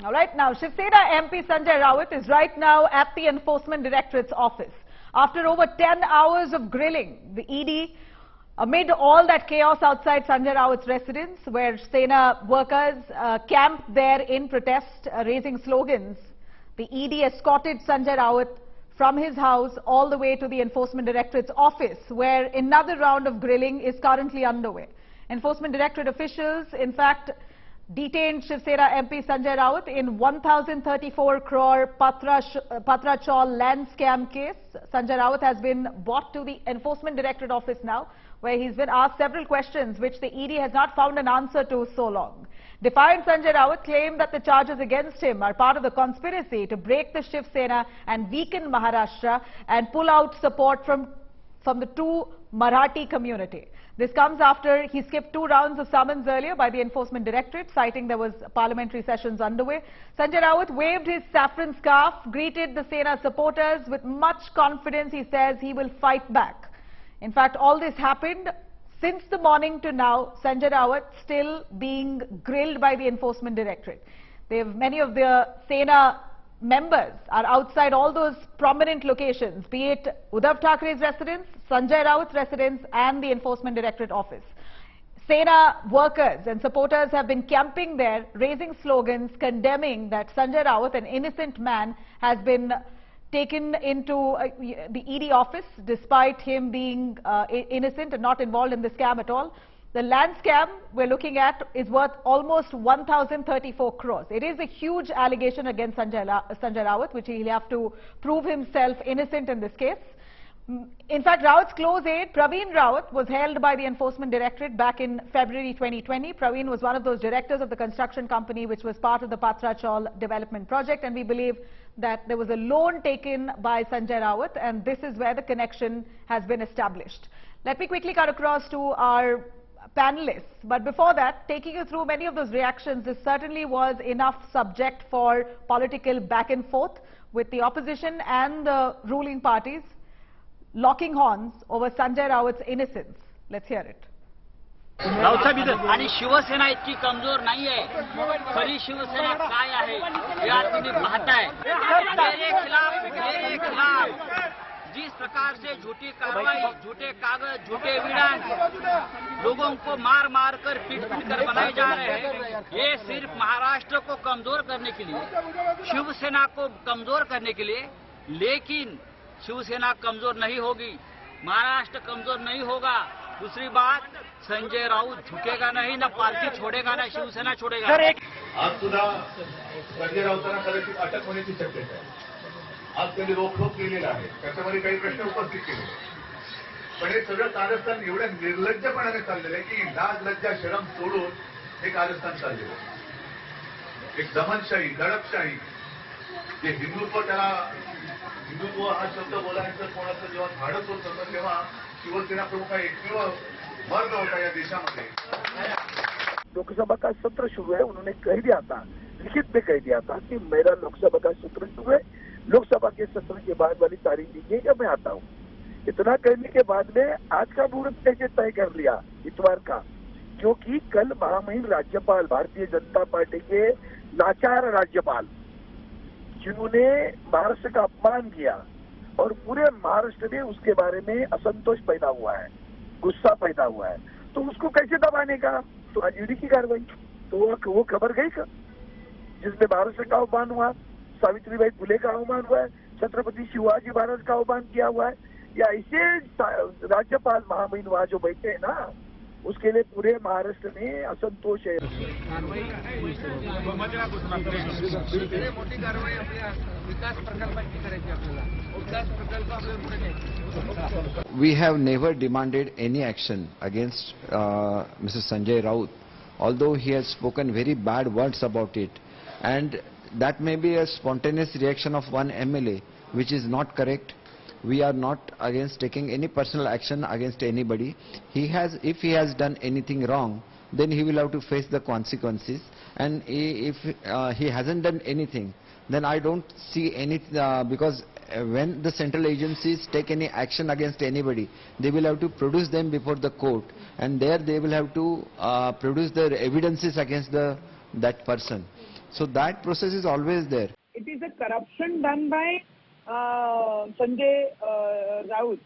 All right, now Shiv Sena MP Sanjay Raut is right now at the Enforcement Directorate's office. After over 10 hours of grilling, the ED, amid all that chaos outside Sanjay Raut's residence, where Sena workers camped there in protest, raising slogans, the ED escorted Sanjay Raut from his house all the way to the Enforcement Directorate's office, where another round of grilling is currently underway. Enforcement Directorate officials, in fact, detained Shiv Sena MP Sanjay Raut in 1,034 crore Patra Chawl land scam case. Sanjay Raut has been brought to the Enforcement Directorate office now, where he's been asked several questions which the ED has not found an answer to so long. Defiant Sanjay Raut claimed that the charges against him are part of the conspiracy to break the Shiv Sena and weaken Maharashtra and pull out support from the two Marathi community. This comes after he skipped 2 rounds of summons earlier by the Enforcement Directorate, citing there was parliamentary sessions underway. Sanjay Raut waved his saffron scarf, greeted the Sena supporters with much confidence. He says he will fight back. In fact, all this happened since the morning to now. Sanjay Raut still being grilled by the Enforcement Directorate. Many of the Sena members are outside all those prominent locations, be it Uddhav Thackeray's residence, Sanjay Raut's residence and the Enforcement Directorate office. Sena workers and supporters have been camping there, raising slogans condemning that Sanjay Raut, an innocent man, has been taken into the ED office despite him being innocent and not involved in the scam at all. The land scam we're looking at is worth almost 1,034 crores. It is a huge allegation against Sanjay Raut, which he'll have to prove himself innocent in this case. In fact, Raut's close aide, Praveen Raut, was held by the Enforcement Directorate back in February 2020. Praveen was one of those directors of the construction company which was part of the Patra Chawl development project, and we believe that there was a loan taken by Sanjay Raut, and this is where the connection has been established. Let me quickly cut across to our panelists, but before that, taking you through many of those reactions, this certainly was enough subject for political back and forth with the opposition and the ruling parties locking horns over Sanjay Raut's innocence. Let's hear it. आणि शिवसेना इतकी कमजोर नाहीये, खरी शिवसेना काय आहे हे आज तुम्ही पाहताय. मेरे खिलाफ जिस प्रकार से झूठी कार्रवाई, झूठे कागज, झूठे विधान, लोगों को मार मार कर पीट कर बनाए जा रहे हैं, ये सिर्फ महाराष्ट्र को कमजोर करने के लिए, शिवसेना को कमजोर करने के लिए. लेकिन शिवसेना कमजोर नहीं होगी, महाराष्ट्र कमजोर नहीं होगा. दूसरी बात, संजय राउत झुकेगा नहीं, ना पार्टी छोड़ेगा, ना शिवसेना छोड़ेगा. आज सुद्धा संजय राऊतांना कदाचित अटक होण्याची शक्यता आहे. आज त्यांनी रोखोक केलेला आहे, त्याच्यामध्ये काही प्रश्न उपस्थित केले, पण हे सगळं कारस्थान एवढ्या निर्लज्जपणाने चाललेलं आहे की लाज लज्जा शरम सोडून हे कारस्थान चाललेलं आहे. एक दमनशाही, दडपशाही, जे हिंदुत्व, त्याला हिंदुत्व हा शब्द बोलायचं कोणाचं जेव्हा धाडस होत होतं तेव्हा शिवसेना प्रमुख हा एकमेव वर्ग होता या देशामध्ये. लोकसभा का सत्र शुरू है, उन्होंने कह दिया था, लिखित में कह दिया था कि मेरा लोकसभा का सत्र शुरू है, लोकसभा के सत्र के बाद वाली तारीख दीजिएगा, मैं आता हूँ. इतना कहने के बाद में आज का मुहूर्त कैसे तय कर लिया, इतवार का, क्योंकि कल महामहिम राज्यपाल, भारतीय जनता पार्टी के लाचार राज्यपाल, जिन्होंने महाराष्ट्र का अपमान किया और पूरे महाराष्ट्र में उसके बारे में असंतोष पैदा हुआ है, गुस्सा पैदा हुआ है, तो उसको कैसे दबाने का. तो आज ईडी की कार्रवाई, तो वो खबर गई का जिसमें महाराष्ट्र का अपमान हुआ, सावित्रीबाई फुले का अवमान हुआ है, छत्रपति शिवाजी महाराज का अवमान किया हुआ है, या ऐसे राज्यपाल महामहिम वहां जो बैठे हैं ना, उसके लिए पूरे महाराष्ट्र में असंतोष है. We have never demanded any action against Mr. Sanjay Raut, although he has spoken very bad words about it, and that may be a spontaneous reaction of one MLA, which is not correct. We are not against taking any personal action against anybody. If he has done anything wrong, then he will have to face the consequences. And if he hasn't done anything, then I don't see any, because when the central agencies take any action against anybody, they will have to produce them before the court, and there they will have to produce their evidences against that person. So that process is always there. It is a corruption done by Sanjay Raut.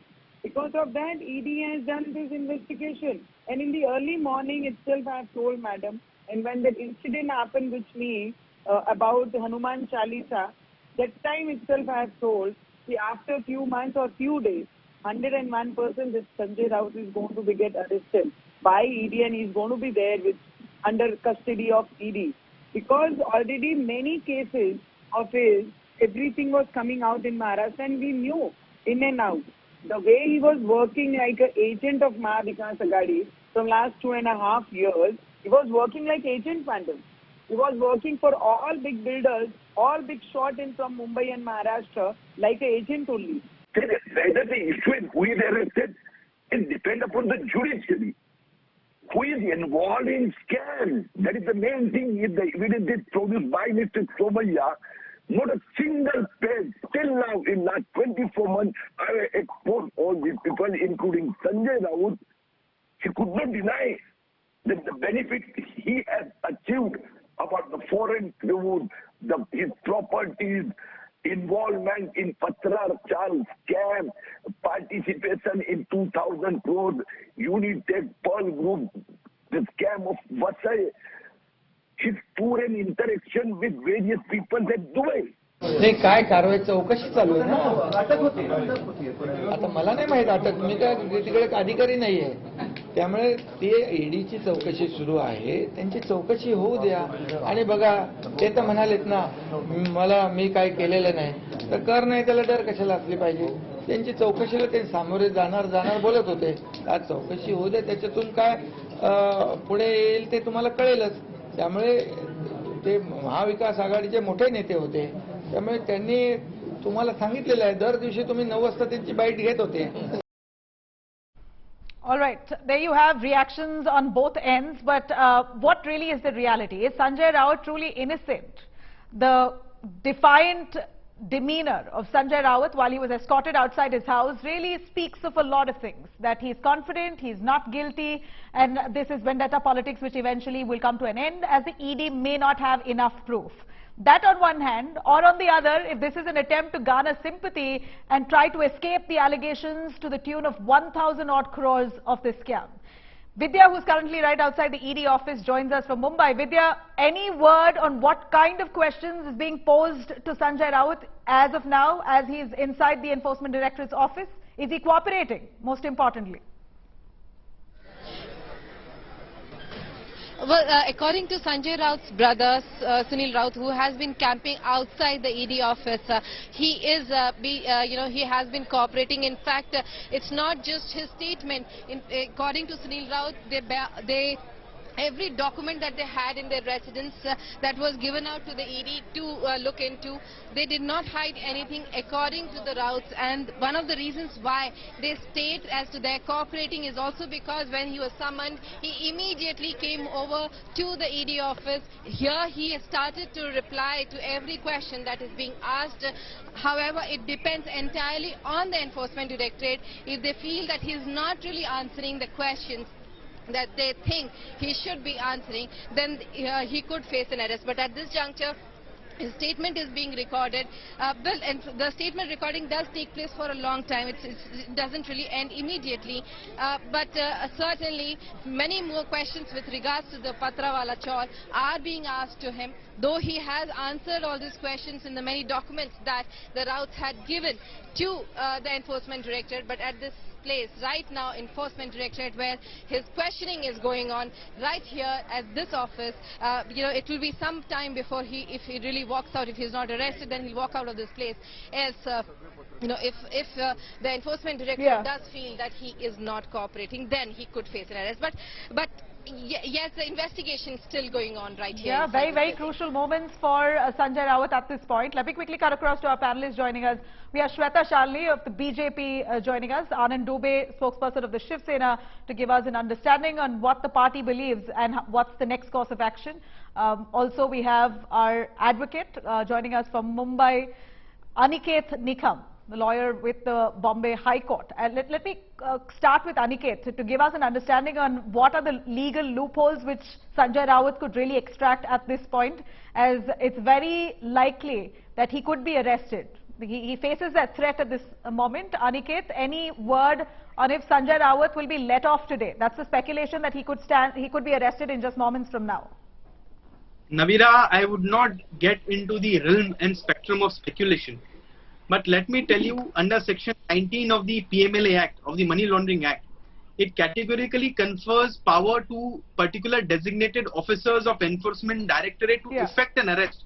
Because of that, ED has done this investigation. And in the early morning itself, I have told Madam, and when that incident happened with me about Hanuman Chalisa, that time itself I have told, see, after a few months or few days, 101% this Sanjay Raut is going to be get arrested by ED and he is going to be there with under custody of ED. Because already many cases of his, everything was coming out in Maharashtra and we knew in and out. The way he was working like an agent of Mahavikas Aghadi from last 2.5 years, he was working like agent phantom. He was working for all big builders, all big shot in from Mumbai and Maharashtra like an agent only. Whether the issue is who is arrested, it depends upon the judiciary. Who is involved in scam? That is the main thing. If the evidence is produced by Mr. Somaya, not a single page till now in last 24 months, I exposed all these people, including Sanjay Raut. He could not deny that the benefit he has achieved about the foreign tribute, his properties, involvement in Patra Chawl scam, participation in 2,000 crores, Unitech Pearl Group, the scam of Vasai, his tour and interaction with various people at Dubai. नाही काय कारवाई चौकशी चालू आहे ना. आता मला नाही माहित अटक, मी काय तिकडे अधिकारी नाहीये, त्यामुळे ते ईडीची चौकशी सुरू आहे, त्यांची चौकशी होऊ द्या. आणि बघा ते तर म्हणालेत ना मी काय केलेलं नाही, तर कर नाही त्याला डर कशाला असली पाहिजे. त्यांची चौकशीला ते सामोरे जाणार बोलत होते. आज चौकशी होऊ द्या, त्याच्यातून काय पुढे येईल ते तुम्हाला कळेलच. त्यामुळे ते महाविकास आघाडीचे मोठे नेते होते, त्यामुळे त्यांनी तुम्हाला सांगितलेलं आहे दर दिवशी तुम्ही 9 वाजता त्यांची बाईट घेत होते. All right, there you have reactions on both ends, but what really is the reality? Is Sanjay Raut truly innocent? The defiant demeanor of Sanjay Raut while he was escorted outside his house really speaks of a lot of things. That he's confident, he's not guilty, and this is vendetta politics which eventually will come to an end as the ED may not have enough proof. That on one hand, or on the other, if this is an attempt to garner sympathy and try to escape the allegations to the tune of 1,000 odd crores of this scam. Vidya, who's currently right outside the ED office, joins us from Mumbai. Vidya, any word on what kind of questions is being posed to Sanjay Raut as of now, as he's inside the Enforcement Directorate's office? Is he cooperating, most importantly? Well, according to Sanjay Raut's brother, Sunil Raut, who has been camping outside the ED office, he is, he has been cooperating. In fact, it's not just his statement. According to Sunil Raut, every document that they had in their residence that was given out to the ED to look into, they did not hide anything according to the Rauts. And one of the reasons why they state as to their cooperating is also because when he was summoned, he immediately came over to the ED office. Here he started to reply to every question that is being asked. However, it depends entirely on the Enforcement Directorate. If they feel that he is not really answering the questions that they think he should be answering, then he could face an arrest. But at this juncture, his statement is being recorded. And the statement recording does take place for a long time. It doesn't really end immediately. But certainly, many more questions with regards to the Patra Chawl are being asked to him. Though he has answered all these questions in the many documents that the Rauts had given to the Enforcement Directorate, but at this place right now, Enforcement Directorate, where his questioning is going on right here at this office, it will be some time before if he really walks out. If he's not arrested, then he'll walk out of this place. As if the Enforcement Directorate does feel that he is not cooperating, then he could face an arrest. But yes, the investigation is still going on right here. Yeah, very crucial moments for Sanjay Raut at this point. Let me quickly cut across to our panelists joining us. We have Shweta Shalini of the BJP joining us, Anand Dubey, spokesperson of the Shiv Sena, to give us an understanding on what the party believes and what's the next course of action. Also, we have our advocate joining us from Mumbai, Aniket Nikam. the lawyer with the Bombay High Court. And let me start with Aniket to give us an understanding on what are the legal loopholes which Sanjay Raut could really extract at this point, as it's very likely that he could be arrested. He faces that threat at this moment. Aniket, any word on if Sanjay Raut will be let off today? That's the speculation that he could be arrested in just moments from now. Navira, I would not get into the realm and spectrum of speculation. But let me tell you, under Section 19 of the PMLA Act, of the Money Laundering Act, it categorically confers power to particular designated officers of Enforcement Directorate to effect an arrest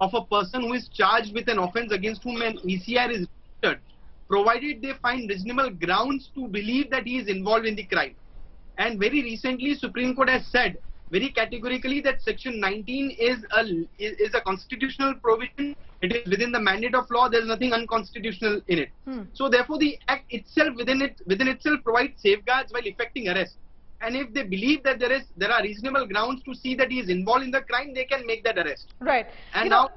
of a person who is charged with an offence against whom an ECR is registered, provided they find reasonable grounds to believe that he is involved in the crime. And very recently, Supreme Court has said very categorically that Section 19 is a constitutional provision. It is within the mandate of law. There is nothing unconstitutional in it. So therefore, the Act itself within itself provides safeguards while effecting arrest. And if they believe that there are reasonable grounds to see that he is involved in the crime, they can make that arrest. Right. And now,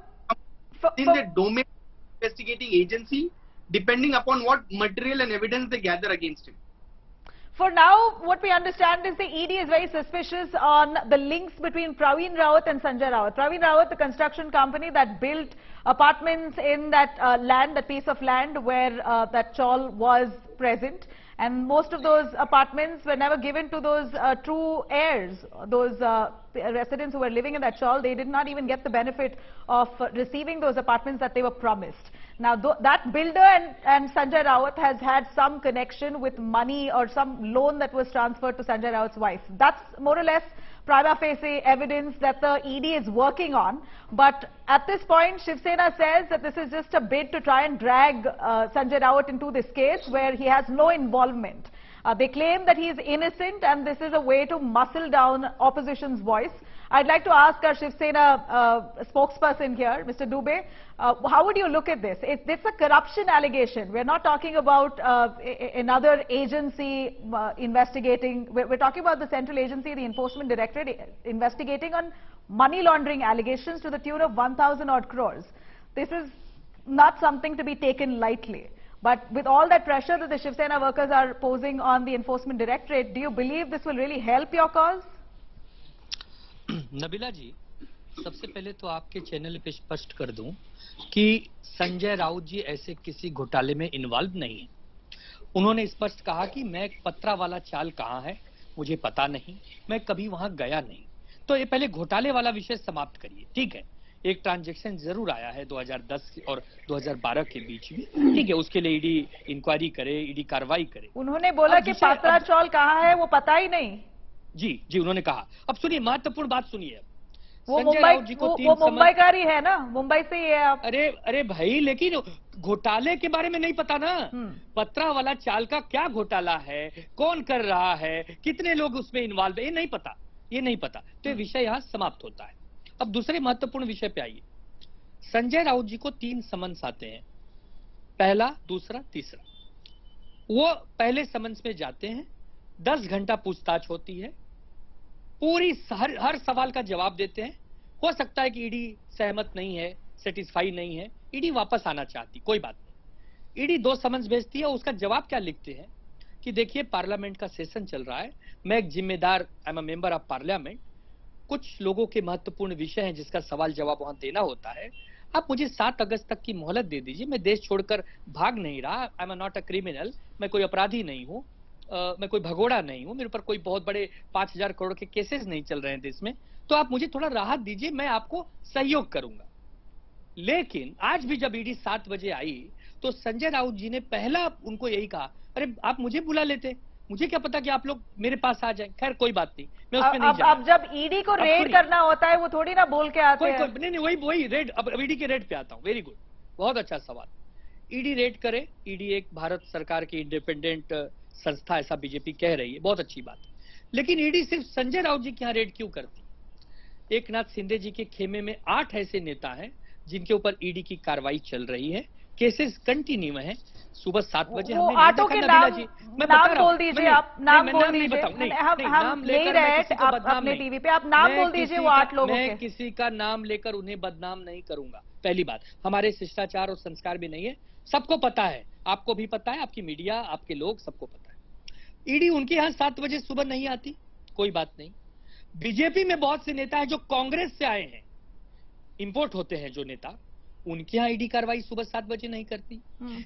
in the domain of investigating agency, depending upon what material and evidence they gather against him. For now, what we understand is the ED is very suspicious on the links between Praveen Raut and Sanjay Raut. Praveen Raut, the construction company that built apartments in that land, that piece of land where that chawl was present. And most of those apartments were never given to those true heirs, those residents who were living in that chawl. They did not even get the benefit of receiving those apartments that they were promised. Now, that builder and Sanjay Raut has had some connection with money or some loan that was transferred to Sanjay Raut's wife. That's more or less prima facie evidence that the ED is working on. But at this point, Shiv Sena says that this is just a bid to try and drag Sanjay Raut into this case where he has no involvement. They claim that he is innocent, and this is a way to muscle down opposition's voice. I'd like to ask our Shiv Sena spokesperson here, Mr. Dubey, how would you look at this? It's a corruption allegation. We're not talking about another agency investigating. We're talking about the central agency, the Enforcement Directorate, investigating on money laundering allegations to the tune of 1,000 odd crores. This is not something to be taken lightly. But with all that pressure that the Shiv Sena workers are posing on the Enforcement Directorate, do you believe this will really help your cause? Nabila जी, सबसे पहले तो आपके channel पे स्पष्ट कर दूं कि संजय राउत जी ऐसे किसी घोटाले में इन्वॉल्व नहीं है। उन्होंने स्पष्ट कहा कि मैं पत्रा वाला चाल कहाँ है मुझे पता नहीं, मैं कभी वहां गया नहीं। तो ये पहले घोटाले वाला विषय समाप्त करिए, ठीक है। एक ट्रांजैक्शन जरूर आया है 2010 और 2012 के बीच में, ठीक है, उसके लिए ईडी इंक्वायरी करे, ईडी कार्रवाई करे। उन्होंने बोला कि पात्रा चौल कहाँ है वो पता ही नहीं। जी उन्होंने कहा। अब सुनिए, महत्वपूर्ण बात सुनिए। वो मुंबई का ही है ना, मुंबई से ही है आप। अरे भाई, लेकिन घोटाले के बारे में नहीं पता ना। पत्रा वाला चाल का क्या घोटाला है, कौन कर रहा है, कितने लोग उसमें इन्वॉल्व है, ये नहीं पता। तो ये विषय यहाँ समाप्त होता है। अब दूसरे महत्वपूर्ण विषय पे आइए। संजय राउत जी को 3 समन्स आते हैं, पहला, दूसरा, तीसरा। वो पहले समन्स में जाते हैं, 10 घंटा पूछताछ होती है, पूरी हर सवाल का जवाब देते हैं। हो सकता है कि ईडी सहमत नहीं है, सेटिस्फाई नहीं है, ईडी वापस आना चाहती, कोई बात नहीं। ईडी 2 समन्स भेजती है, उसका जवाब क्या लिखते हैं कि देखिए पार्लियामेंट का सेशन चल रहा है, मैं एक जिम्मेदार, I am a member of parliament, कुछ लोगों के महत्वपूर्ण विषय हैं जिसका सवाल जवाब वहां देना होता है, आप मुझे 7 अगस्त तक की मोहलत दे दीजिए। मैं देश छोड़कर भाग नहीं रहा, I am not a criminal, मैं कोई अपराधी नहीं हूं, मैं कोई भगोड़ा नहीं हूं, मेरे ऊपर कोई बहुत बड़े 5,000 करोड़ के केसेस नहीं चल रहे हैं देश में, तो आप मुझे थोड़ा राहत दीजिए, मैं आपको सहयोग करूंगा। लेकिन आज भी जब ईडी 7 बजे आई तो संजय राउत जी ने पहला उनको यही कहा, अरे आप मुझे बुला लेते, मुझे क्या पता कि आप लोग मेरे पास आ जाए। खैर कोई बात नहीं, मैं उसमें नहीं जा रहा। अब जब ईडी को रेड करना होता है वो थोड़ी ना बोल के आते हैं। नहीं, वही रेड। अब ईडी के रेड पे आता हूं। वेरी गुड, बहुत अच्छा सवाल। ईडी रेड करे, ईडी एक भारत सरकार की इंडिपेंडेंट संस्था, ऐसा बीजेपी कह रही है, बहुत अच्छी बात। लेकिन ईडी सिर्फ संजय राउत जी के यहाँ रेड क्यों करती? एकनाथ शिंदे जी के खेमे में 8 ऐसे नेता हैं जिनके ऊपर ईडी की कार्रवाई चल रही है, केसेस कंटिन्यू हैं। सुबह 7 बजे हमने आटो के नाम बोल दीजिए, आप नाम बोल दीजिए, हम ले रहे हैं अपने टीवी पे, आप नाम बोल दीजिए वो 8 लोगों के। मैं किसी का नाम लेकर उन्हें बदनाम नहीं करूंगा, पहली बात। हमारे शिष्टाचार और संस्कार भी नहीं है, सबको पता है, आपको भी पता है, आपकी मीडिया, आपके लोग, सबको पता है। ईडी उनके यहां 7 बजे सुबह नहीं आती, कोई बात नहीं। बीजेपी में बहुत से नेता हैं जो कांग्रेस से आए हैं, इंपोर्ट होते हैं जो नेता, उनके यहां ईडी कार्रवाई सुबह 7 बजे नहीं करती।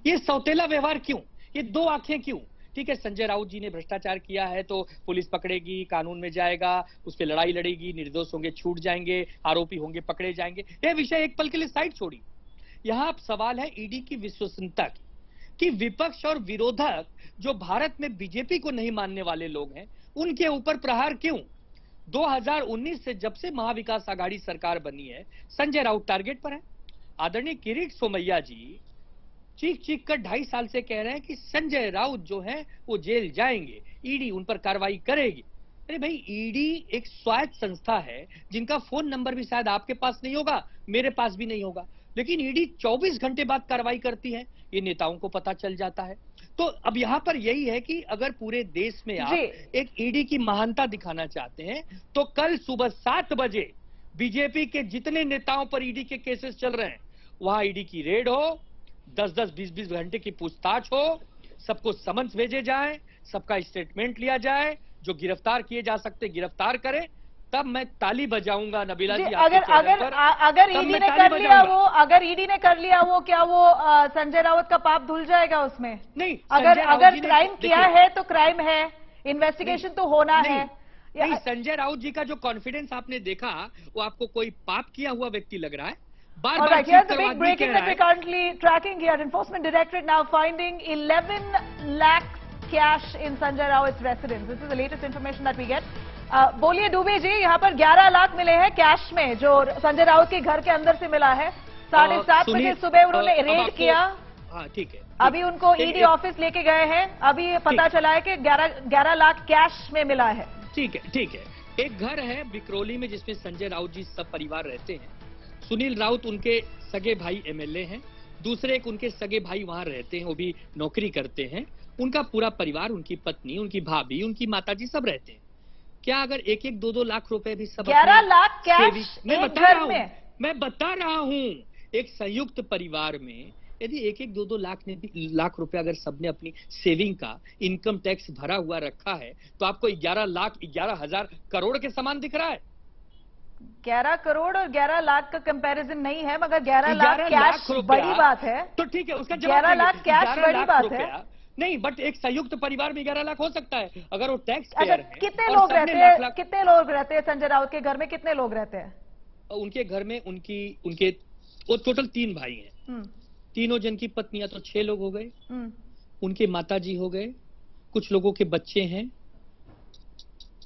ये सौतेला व्यवहार क्यों? ये दो आंखें क्यों? ठीक है, संजय राउत जी ने भ्रष्टाचार किया है तो पुलिस पकड़ेगी, कानून में जाएगा, उस पर लड़ाई लड़ेगी, निर्दोष होंगे छूट जाएंगे, आरोपी होंगे पकड़े जाएंगे। यह विषय एक पल के लिए साइड छोड़ी। यहां अब सवाल है ईडी की विश्वसनीयता की, कि विपक्ष और विरोधक जो भारत में बीजेपी को नहीं मानने वाले लोग हैं, उनके ऊपर प्रहार क्यों? 2019 से जब से महाविकास आघाड़ी सरकार बनी है, संजय राउत टारगेट पर है। आदरणीय किरीट सोमैया जी चीख चीख कर 2.5 साल से कह रहे हैं कि संजय राउत जो है वो जेल जाएंगे, ईडी उन पर कार्रवाई करेगी। अरे भाई, ईडी एक स्वायत्त संस्था है जिनका फोन नंबर भी शायद आपके पास नहीं होगा, मेरे पास भी नहीं होगा, लेकिन ईडी 24 घंटे बाद कार्रवाई करती है, ये नेताओं को पता चल जाता है। तो अब यहाँ पर यही है कि अगर पूरे देश में आप एक ईडी की महानता दिखाना चाहते हैं तो कल सुबह 7 बजे बीजेपी के जितने नेताओं पर ईडी के केसेस चल रहे हैं वहां ईडी की रेड हो, 10-10, 20-20 घंटे की पूछताछ हो, सबको समन्स भेजे जाए, सबका स्टेटमेंट लिया जाए, जो गिरफ्तार किए जा सकते गिरफ्तार करें, तब मैं ताली बजाऊंगा। नबीला जी, अगर ईडी ने कर लिया वो, अगर ईडी ने कर लिया वो, क्या वो संजय राउत का पाप धुल जाएगा उसमें? नहीं, अगर क्राइम किया है तो क्राइम है, इन्वेस्टिगेशन तो होना है। नहीं, संजय राउत जी का जो कॉन्फिडेंस आपने देखा वो आपको कोई पाप किया हुआ व्यक्ति लग रहा है। All right, here's the big breaking that we're currently tracking here. Enforcement Directorate now finding 11 lakhs cash in Sanjay Raut's residence. This is the latest information that we get. बोलिए डूबे जी, यहाँ पर 11 लाख मिले हैं कैश में जो संजय राउत के घर के अंदर से मिला है। 7:30 बजे सुबह उन्होंने रेड किया। हाँ, ठीक है। अभी उनको ईडी ऑफिस लेके गए हैं, अभी पता चला है कि 11 लाख कैश में मिला है। ठीक है, ठीक है। एक घर है बिक्रोली में जिसमें संजय राउत जी सब परिवार रहते हैं। सुनील राउत उनके सगे भाई एमएलए हैं, दूसरे एक उनके सगे भाई वहां रहते हैं, वो भी नौकरी करते हैं। उनका पूरा परिवार, उनकी पत्नी, उनकी भाभी, उनकी माताजी सब रहते हैं। क्या अगर 1-1, 2-2 लाख रुपए भी सब 11 लाख कैश मैं बता रहा हूं, एक संयुक्त परिवार में यदि 1-1, 2-2 लाख रुपए अगर सबने अपनी सेविंग का इनकम टैक्स भरा हुआ रखा है तो आपको 11,11,000 करोड़ के समान दिख रहा है। 11 करोड़ और 11 लाख का कंपैरिजन नहीं है, मगर 11 लाख कैश बड़ी बात है। तो ठीक है, उसका 11 लाख कैश बड़ी बात है। नहीं, बट एक संयुक्त परिवार में 11 लाख हो सकता है अगर वो टैक्स पेयर है। कितने लोग रहते हैं? कितने लोग रहते हैं संजय राउत के घर में? कितने लोग रहते हैं उनके घर में? उनके वो टोटल 3 भाई हैं। तीनों जन की पत्नियां तो 6 लोग हो गए, उनके माताजी हो गए, कुछ लोगों के बच्चे हैं,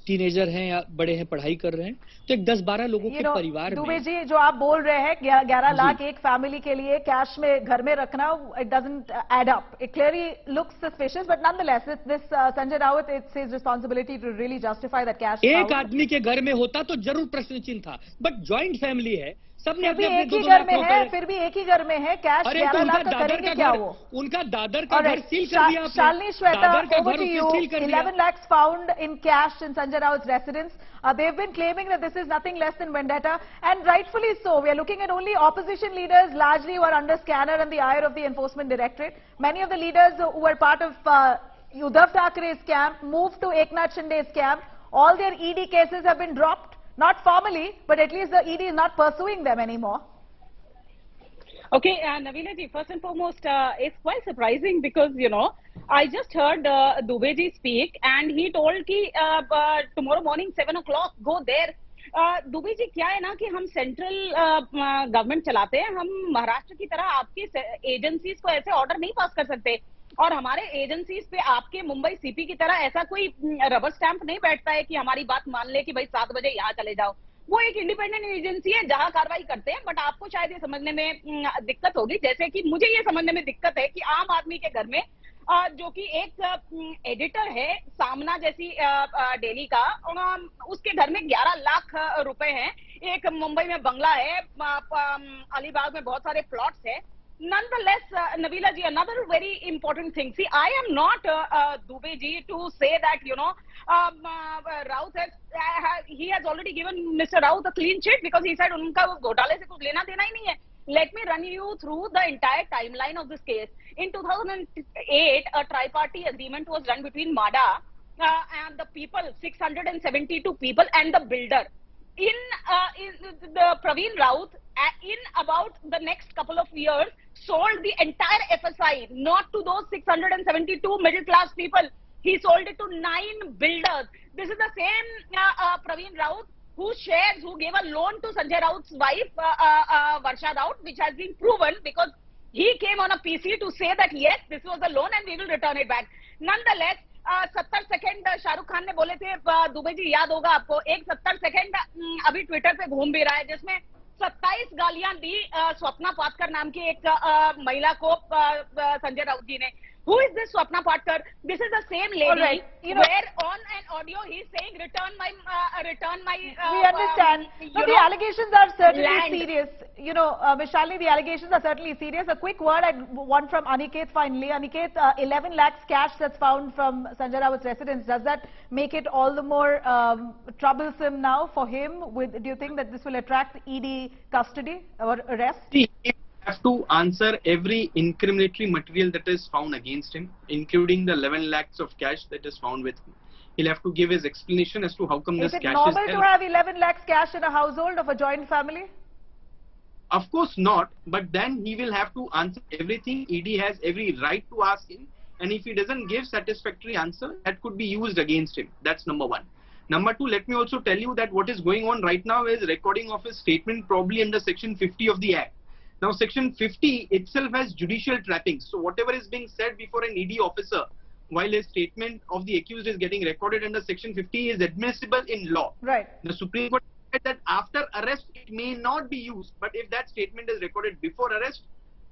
टीनेजर हैं या बड़े हैं, पढ़ाई कर रहे हैं, तो एक 10-12 लोगों के परिवार दुबे जी जो आप बोल रहे हैं 11 लाख एक फैमिली के लिए कैश में घर में रखना, it doesn't add up, it clearly looks suspicious, but nonetheless this Sanjay Raut it's his responsibility to really justify that cash. एक आदमी के घर में होता तो जरूर प्रश्न चिन्ह था, बट ज्वाइंट फैमिली है, सबने अपने एक ही घर में है, फिर भी एक ही घर में है, कैश 11 लाख का करेंगे क्या वो? उनका दादर का घर सील कर दिया आपने। Shalini Shweta, over to you. 11 lakhs found in cash in Sanjay Raut's residence. They've been claiming that this is nothing less than vendetta, and rightfully so. We are looking at only opposition leaders, largely who are under scanner and the ire of the Enforcement Directorate. Many of the leaders who were part of Uddhav Thackeray's camp moved to Eknath Shinde's camp. All their ED cases have been dropped. Not formally, but at least the ED is not pursuing them anymore. Okay, Navina ji, first and foremost, it's quite surprising because, I just heard Dubey ji speak and he told कि tomorrow morning 7 o'clock, go there. Dubey ji क्या है ना कि हम central government चलाते हैं, हम महाराष्ट्र की तरह आपकी एजेंसीज को ऐसे ऑर्डर नहीं पास कर सकते, और हमारे एजेंसीज पे आपके मुंबई सीपी की तरह ऐसा कोई रबर स्टैंप नहीं बैठता है कि हमारी बात मान ले कि भाई 7 बजे यहाँ चले जाओ। वो एक इंडिपेंडेंट एजेंसी है जहां कार्रवाई करते हैं। बट आपको शायद ये समझने में दिक्कत होगी, जैसे कि मुझे ये समझने में दिक्कत है कि आम आदमी के घर में जो कि एक एडिटर है सामना जैसी डेली का, उसके घर में 11 लाख रुपए हैं, एक मुंबई में बंगला है, अलीबाग में बहुत सारे प्लॉट्स है। Nonetheless, Nabila ji, another very important thing. See, I am not Dubey ji to say that Raut he has already given Mr. Raut a clean sheet because he said उनका घोटाले से कुछ लेना देना ही नहीं है। Let me run you through the entire timeline of this case. In 2008, a tri-party agreement was done between MADA and the people, 672 people, and the builder. In the Praveen Raut, in about the next couple of years, sold the entire FSI, not to those 672 middle class people. He sold it to 9 builders. This is the same Praveen Raut who gave a loan to Sanjay Raut's wife, Varsha Raut, which has been proven because he came on a PC to say that yes, this was a loan and we will return it back. Nonetheless, 70 second Shahrukh Khan ने बोले थे, दुबे जी याद होगा आपको, एक 70 second अभी Twitter पे घूम भी रहा है जिसमें 27 गालियां दी स्वप्ना पाटकर नाम की एक महिला को संजय राउत जी ने. Who is this Swapna Patkar? This is the same lady, right. where on an audio he is saying return my we understand. No, the allegations are certainly land. serious. You know, Vishali, the allegations are certainly serious. A quick word I want from Aniket finally. Aniket, 11 lakhs cash that's found from Sanjay Raut's residence. Does that make it all the more troublesome now for him? Do you think that this will attract ED custody or arrest? Have to answer every incriminatory material that is found against him, including the 11 lakhs of cash that is found with him. He'll have to give his explanation as to how come this cash is held. Is it normal to have 11 lakhs cash in a household of a joint family? Of course not, but then he will have to answer everything. ED has every right to ask him, and if he doesn't give satisfactory answer, that could be used against him. That's number one. Number two, let me also tell you that what is going on right now is recording of his statement probably under section 50 of the Act. Now, section 50 itself has judicial trappings. So, whatever is being said before an ED officer while a statement of the accused is getting recorded under section 50 is admissible in law. Right. The Supreme Court said that after arrest, it may not be used. But if that statement is recorded before arrest,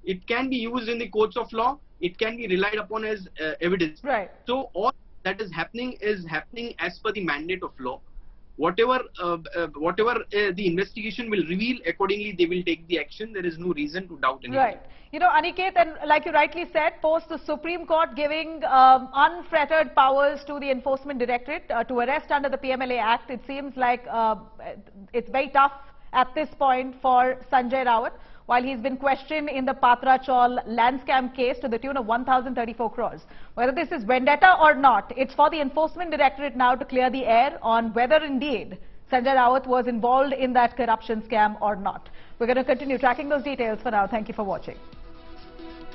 it can be used in the courts of law. It can be relied upon as evidence. Right. So, all that is happening as per the mandate of law. Whatever the investigation will reveal, accordingly they will take the action. There is no reason to doubt anything. Right. You know, Aniket, and like you rightly said, post the Supreme Court giving unfettered powers to the Enforcement Directorate to arrest under the PMLA Act, it seems like it's very tough at this point for Sanjay Raut, while he's been questioned in the Patra Chawl land scam case to the tune of 1,034 crores. Whether this is vendetta or not, it's for the Enforcement Directorate now to clear the air on whether indeed Sanjay Raut was involved in that corruption scam or not. We're going to continue tracking those details for now. Thank you for watching.